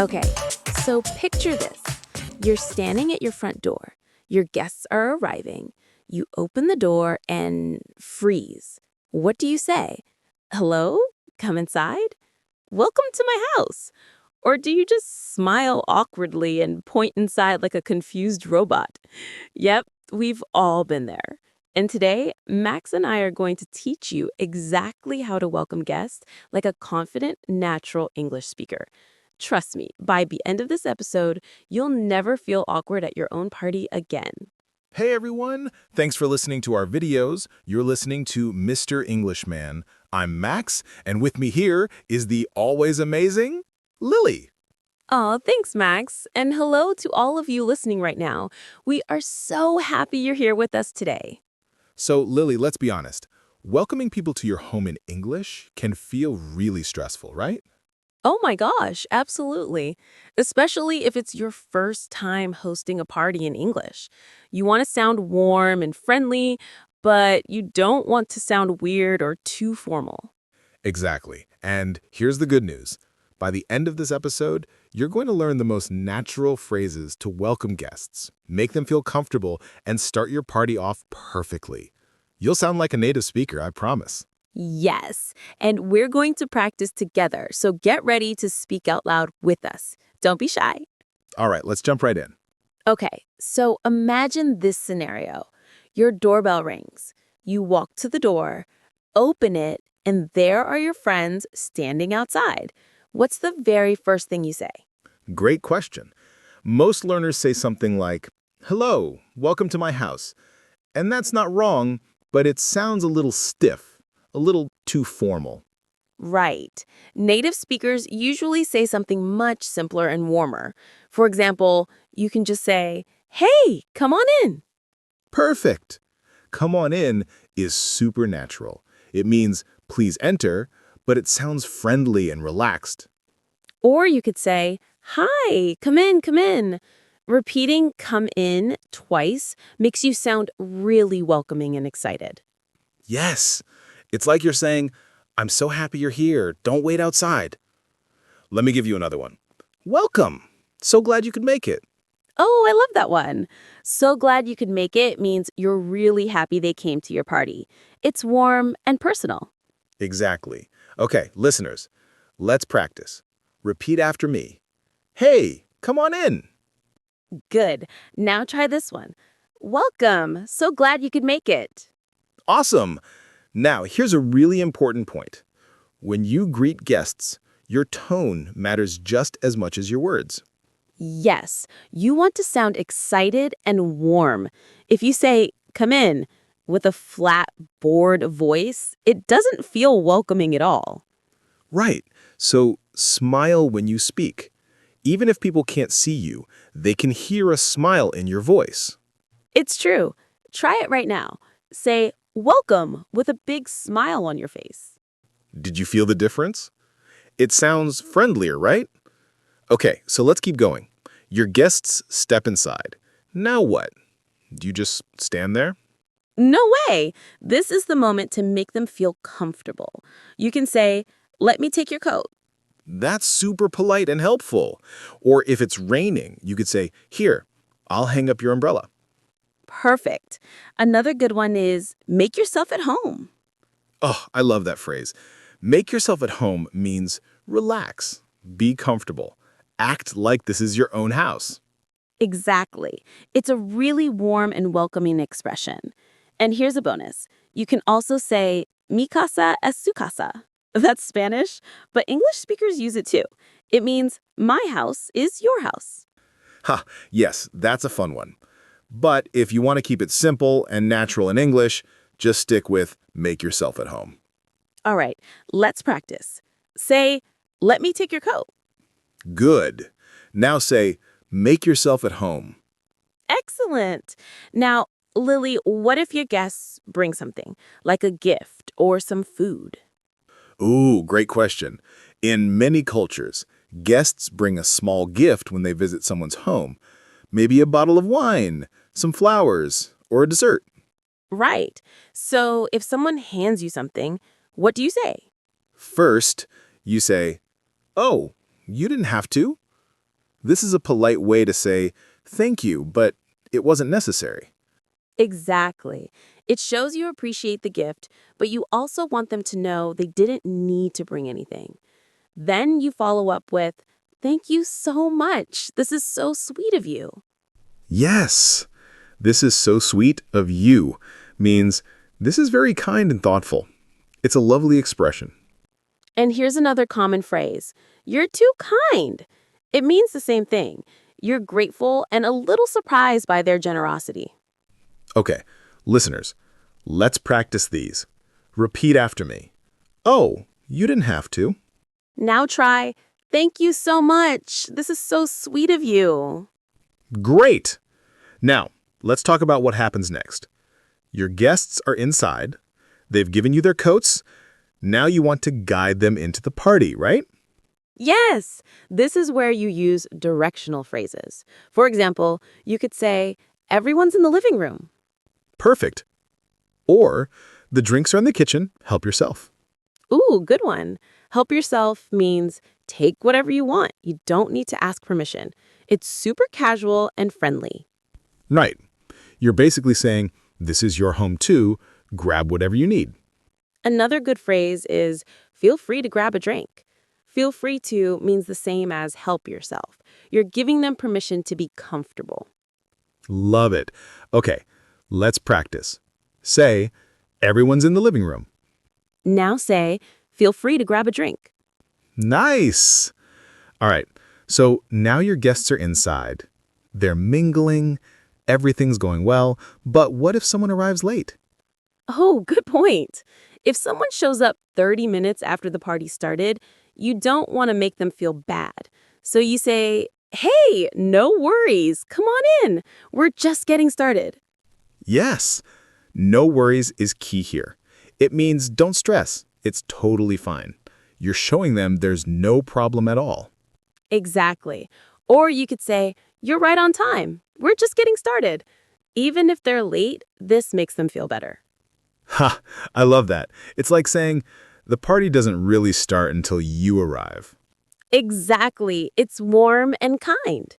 Okay, so picture this. You're standing at your front door. Your guests are arriving. You open the door and freeze. What do you say? Hello? Come inside? Welcome to my house. Or do you just smile awkwardly and point inside like a confused robot? Yep, we've all been there. And today, Max and I are going to teach you exactly how to welcome guests like a confident, natural English speaker. Trust me, by the end of this episode, you'll never feel awkward at your own party again. Hey everyone! Thanks for listening to our videos. You're listening to Mr. Englishman. I'm Max, and with me here is the always amazing Lily. Oh, thanks, Max. And hello to all of you listening right now. We are so happy you're here with us today. So Lily, let's be honest. Welcoming people to your home in English can feel really stressful, right? Oh my gosh, absolutely. Especially if it's your first time hosting a party in English. You want to sound warm and friendly, but you don't want to sound weird or too formal. Exactly. And here's the good news. By the end of this episode, you're going to learn the most natural phrases to welcome guests, make them feel comfortable, and start your party off perfectly. You'll sound like a native speaker, I promise. Yes, and we're going to practice together, so get ready to speak out loud with us. Don't be shy. All right, let's jump right in. Okay, so imagine this scenario. Your doorbell rings. You walk to the door, open it, and there are your friends standing outside. What's the very first thing you say? Great question. Most learners say something like, "Hello, welcome to my house." And that's not wrong, but it sounds a little stiff. A little too formal. Right. Native speakers usually say something much simpler and warmer. For example, you can just say, "Hey, come on in." Perfect. Come on in is super natural. It means please enter, but it sounds friendly and relaxed. Or you could say, "Hi, come in, come in." Repeating "come in" twice makes you sound really welcoming and excited. Yes. It's like you're saying, "I'm so happy you're here. Don't wait outside." Let me give you another one. "Welcome. So glad you could make it." Oh, I love that one. So glad you could make it means you're really happy they came to your party. It's warm and personal. Exactly. Okay, listeners, let's practice. Repeat after me. "Hey, come on in." Good. Now try this one. Welcome. So glad you could make it. Awesome. Now, here's a really important point. When you greet guests, your tone matters just as much as your words. Yes, you want to sound excited and warm. If you say, "come in," with a flat, bored voice, it doesn't feel welcoming at all. Right. So smile when you speak. Even if people can't see you, they can hear a smile in your voice. It's true. Try it right now. Say, "welcome," with a big smile on your face. Did you feel the difference? It sounds friendlier, right? Okay, so let's keep going. Your guests step inside. Now what? Do you just stand there? No way. This is the moment to make them feel comfortable. You can say, "let me take your coat." That's super polite and helpful. Or if it's raining, you could say, "Here, I'll hang up your umbrella." Perfect. Another good one is make yourself at home. Oh, I love that phrase. Make yourself at home means relax, be comfortable, act like this is your own house. Exactly. It's a really warm and welcoming expression. And here's a bonus. You can also say, "Mi casa es su casa." That's Spanish, but English speakers use it too. It means my house is your house. Ha, yes, that's a fun one. But if you want to keep it simple and natural in English, just stick with make yourself at home. All right, let's practice. Say, "let me take your coat." Good. Now say, make yourself at home. Excellent. Now, Lily, what if your guests bring something, like a gift or some food? Ooh, great question. In many cultures, guests bring a small gift when they visit someone's home. Maybe a bottle of wine, some flowers, or a dessert. Right. So if someone hands you something, what do you say? First, you say, "Oh, you didn't have to." This is a polite way to say, thank you, but it wasn't necessary. Exactly. It shows you appreciate the gift, but you also want them to know they didn't need to bring anything. Then you follow up with, thank you so much. This is so sweet of you. Yes, this is so sweet of you means this is very kind and thoughtful. It's a lovely expression. And here's another common phrase. You're too kind. It means the same thing. You're grateful and a little surprised by their generosity. Okay, listeners, let's practice these. Repeat after me. Oh, you didn't have to. Now try, thank you so much. This is so sweet of you. Great! Now, let's talk about what happens next. Your guests are inside. They've given you their coats. Now you want to guide them into the party, right? Yes, this is where you use directional phrases. For example, you could say, everyone's in the living room. Perfect. Or, the drinks are in the kitchen, help yourself. Ooh, good one. Help yourself means take whatever you want. You don't need to ask permission. It's super casual and friendly. Right. You're basically saying, this is your home too, grab whatever you need. Another good phrase is feel free to grab a drink. Feel free to means the same as help yourself. You're giving them permission to be comfortable. Love it. Okay, let's practice. Say, everyone's in the living room. Now say, feel free to grab a drink. Nice! All right, so now your guests are inside. They're mingling, everything's going well, but what if someone arrives late? Oh, good point. If someone shows up 30 minutes after the party started, you don't want to make them feel bad. So you say, hey, no worries. Come on in. We're just getting started. Yes, no worries is key here. It means don't stress. It's totally fine. You're showing them there's no problem at all. Exactly. Or you could say, you're right on time. We're just getting started. Even if they're late, this makes them feel better. Ha, I love that. It's like saying, the party doesn't really start until you arrive. Exactly. It's warm and kind.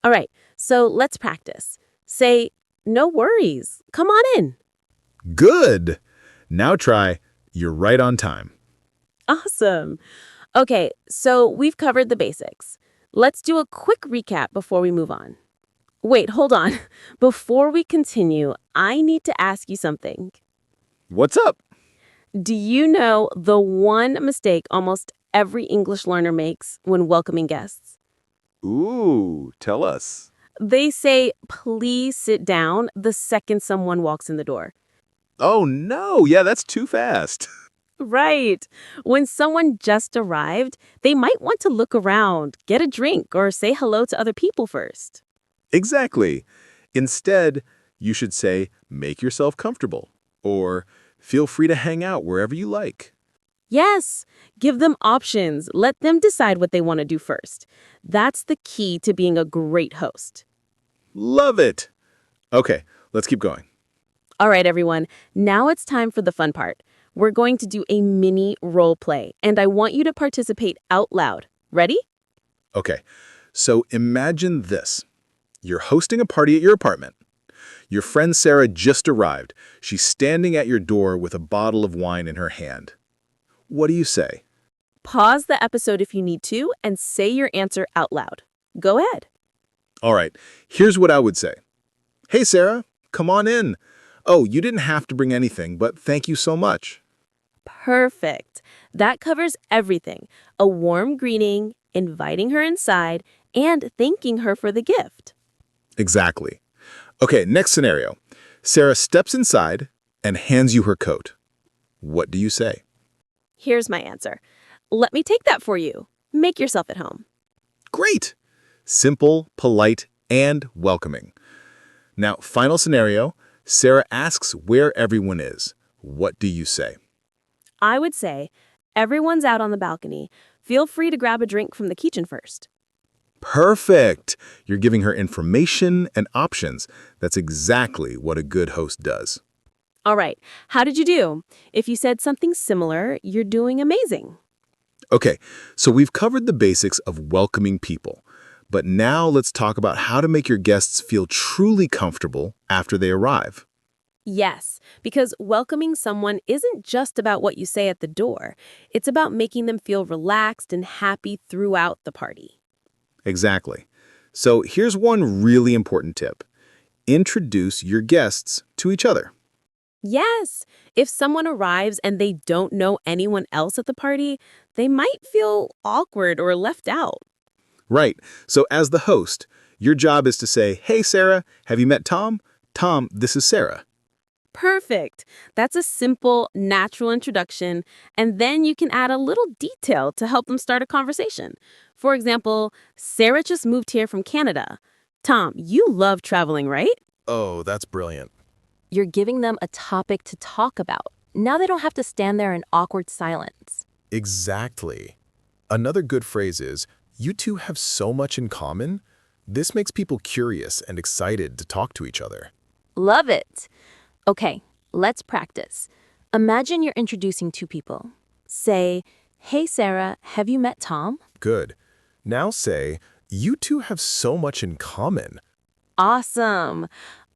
All right, so let's practice. Say, no worries. Come on in. Good! Now try, you're right on time. Awesome. Okay, so we've covered the basics. Let's do a quick recap before we move on. Wait, hold on. Before we continue, I need to ask you something. What's up? Do you know the one mistake almost every English learner makes when welcoming guests? Ooh, tell us. They say, please sit down the second someone walks in the door. Oh no, yeah, that's too fast. Right. When someone just arrived, they might want to look around, get a drink, or say hello to other people first. Exactly. Instead, you should say, make yourself comfortable, or feel free to hang out wherever you like. Yes, give them options. Let them decide what they want to do first. That's the key to being a great host. Love it. Okay, let's keep going. All right, everyone. Now it's time for the fun part. We're going to do a mini role play, and I want you to participate out loud. Ready? Okay, so imagine this. You're hosting a party at your apartment. Your friend Sarah just arrived. She's standing at your door with a bottle of wine in her hand. What do you say? Pause the episode if you need to and say your answer out loud. Go ahead. All right, here's what I would say. Hey, Sarah, come on in. Oh, you didn't have to bring anything, but thank you so much. Perfect. That covers everything. A warm greeting, inviting her inside, and thanking her for the gift. Exactly. Okay, next scenario. Sarah steps inside and hands you her coat. What do you say? Here's my answer. Let me take that for you. Make yourself at home. Great! Simple, polite, and welcoming. Now, final scenario. Sarah asks where everyone is. What do you say? I would say, everyone's out on the balcony. Feel free to grab a drink from the kitchen first. Perfect! You're giving her information and options. That's exactly what a good host does. All right, how did you do? If you said something similar, you're doing amazing. Okay, so we've covered the basics of welcoming people. But now let's talk about how to make your guests feel truly comfortable after they arrive. Yes, because welcoming someone isn't just about what you say at the door. It's about making them feel relaxed and happy throughout the party. Exactly. So here's one really important tip. Introduce your guests to each other. Yes, if someone arrives and they don't know anyone else at the party, they might feel awkward or left out. Right. So as the host, your job is to say, "Hey, Sarah, have you met Tom? Tom, this is Sarah." Perfect. That's a simple, natural introduction, and then you can add a little detail to help them start a conversation. For example, Sarah just moved here from Canada. Tom, you love traveling, right? Oh, that's brilliant. You're giving them a topic to talk about. Now they don't have to stand there in awkward silence. Exactly. Another good phrase is, you two have so much in common. This makes people curious and excited to talk to each other. Love it. Okay, let's practice. Imagine you're introducing two people. Say, "Hey Sarah, have you met Tom?" Good. Now say, you two have so much in common. Awesome.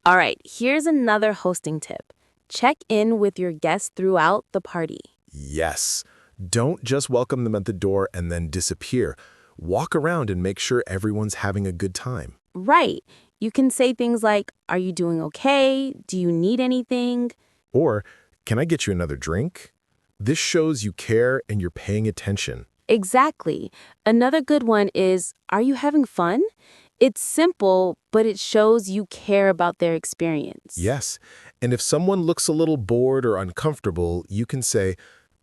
All right, here's another hosting tip. Check in with your guests throughout the party. Yes. Don't just welcome them at the door and then disappear. Walk around and make sure everyone's having a good time. Right. You can say things like, "Are you doing okay? Do you need anything?" Or, can I get you another drink? This shows you care and you're paying attention. Exactly. Another good one is, "Are you having fun?" It's simple, but it shows you care about their experience. Yes. And if someone looks a little bored or uncomfortable, you can say,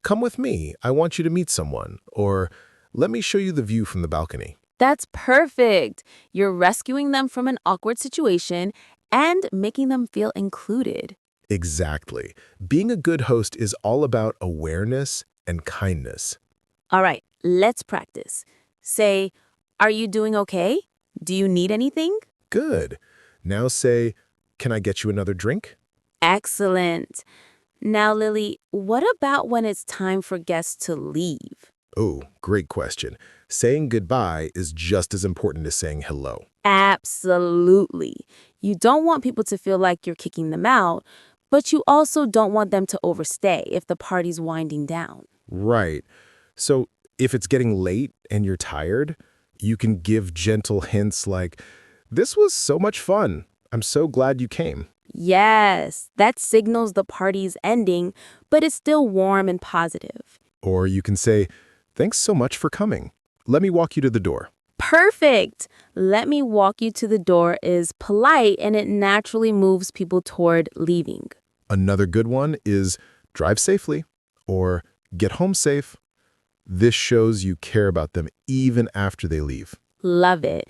"Come with me. I want you to meet someone." Or, "Let me show you the view from the balcony." That's perfect. You're rescuing them from an awkward situation and making them feel included. Exactly. Being a good host is all about awareness and kindness. All right, let's practice. Say, "Are you doing okay? Do you need anything?" Good. Now say, "Can I get you another drink?" Excellent. Now, Lily, what about when it's time for guests to leave? Oh, great question. Saying goodbye is just as important as saying hello. Absolutely. You don't want people to feel like you're kicking them out, but you also don't want them to overstay if the party's winding down. Right. So if it's getting late and you're tired, you can give gentle hints like, "This was so much fun. I'm so glad you came." Yes, that signals the party's ending, but it's still warm and positive. Or you can say, "Thanks so much for coming. Let me walk you to the door." Perfect. "Let me walk you to the door" is polite and it naturally moves people toward leaving. Another good one is "drive safely" or "get home safe." This shows you care about them even after they leave. Love it.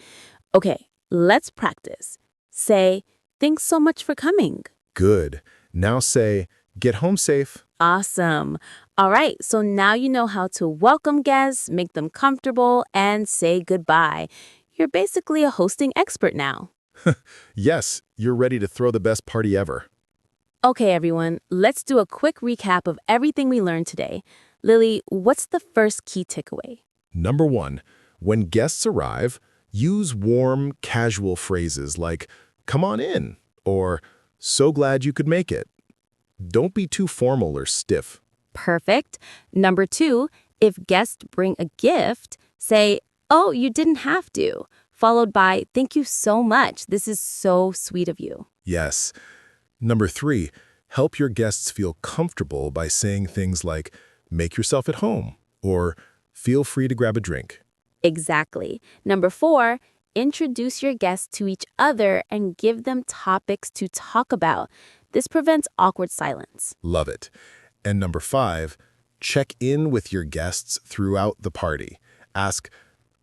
Okay, let's practice. Say, "Thanks so much for coming." Good. Now say, "Get home safe." Awesome. All right, so now you know how to welcome guests, make them comfortable, and say goodbye. You're basically a hosting expert now. Yes, you're ready to throw the best party ever. Okay, everyone, let's do a quick recap of everything we learned today. Lily, what's the first key takeaway? Number 1, when guests arrive, use warm, casual phrases like, "Come on in," or "So glad you could make it." Don't be too formal or stiff. Perfect. Number 2, if guests bring a gift, say, "Oh, you didn't have to," followed by, "Thank you so much. This is so sweet of you." Yes. Number 3, help your guests feel comfortable by saying things like, "Make yourself at home," or "Feel free to grab a drink." Exactly. Number 4, introduce your guests to each other and give them topics to talk about. This prevents awkward silence. Love it. And number 5, check in with your guests throughout the party. Ask,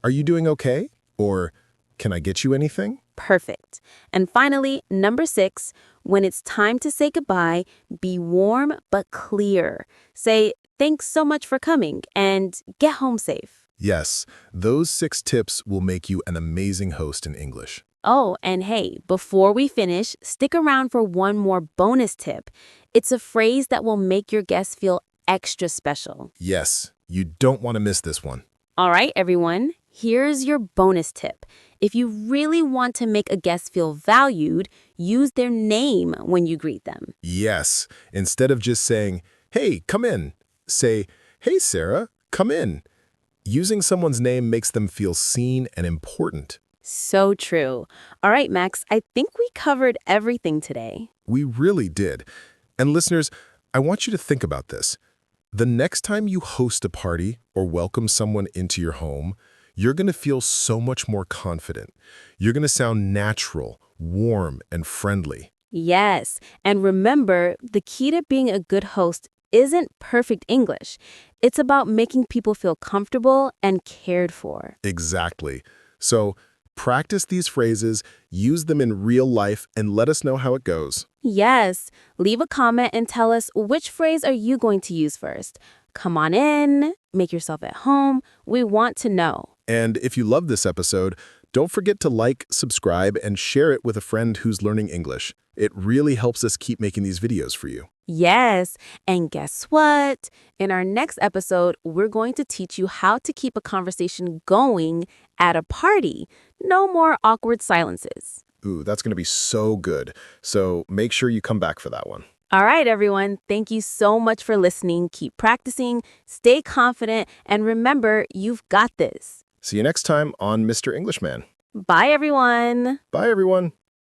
"Are you doing okay?" Or, "Can I get you anything?" Perfect. And finally, number 6, when it's time to say goodbye, be warm but clear. Say, "Thanks so much for coming," and "Get home safe." Yes, those 6 tips will make you an amazing host in English. Oh, and hey, before we finish, stick around for one more bonus tip. It's a phrase that will make your guests feel extra special. Yes, you don't want to miss this one. All right, everyone, Here's your bonus tip. If you really want to make a guest feel valued, use their name when you greet them. Yes, instead of just saying, "Hey, come in," say, "Hey, Sarah, come in." Using someone's name makes them feel seen and important. So true. All right, Max, I think we covered everything today. We really did. And listeners, I want you to think about this. The next time you host a party or welcome someone into your home, you're going to feel so much more confident. You're going to sound natural, warm, and friendly. Yes, and remember, the key to being a good host isn't perfect English. It's about making people feel comfortable and cared for. Exactly. So practice these phrases, use them in real life, and let us know how it goes. Yes, leave a comment and tell us which phrase are you going to use first. Come on in, make yourself at home. We want to know. And if you love this episode, don't forget to like, subscribe, and share it with a friend who's learning English. It really helps us keep making these videos for you. Yes, and guess what? In our next episode, we're going to teach you how to keep a conversation going at a party. No more awkward silences. Ooh, that's going to be so good. So make sure you come back for that one. All right, everyone. Thank you so much for listening. Keep practicing, stay confident, and remember, you've got this. See you next time on Mr. Englishman. Bye, everyone. Bye, everyone.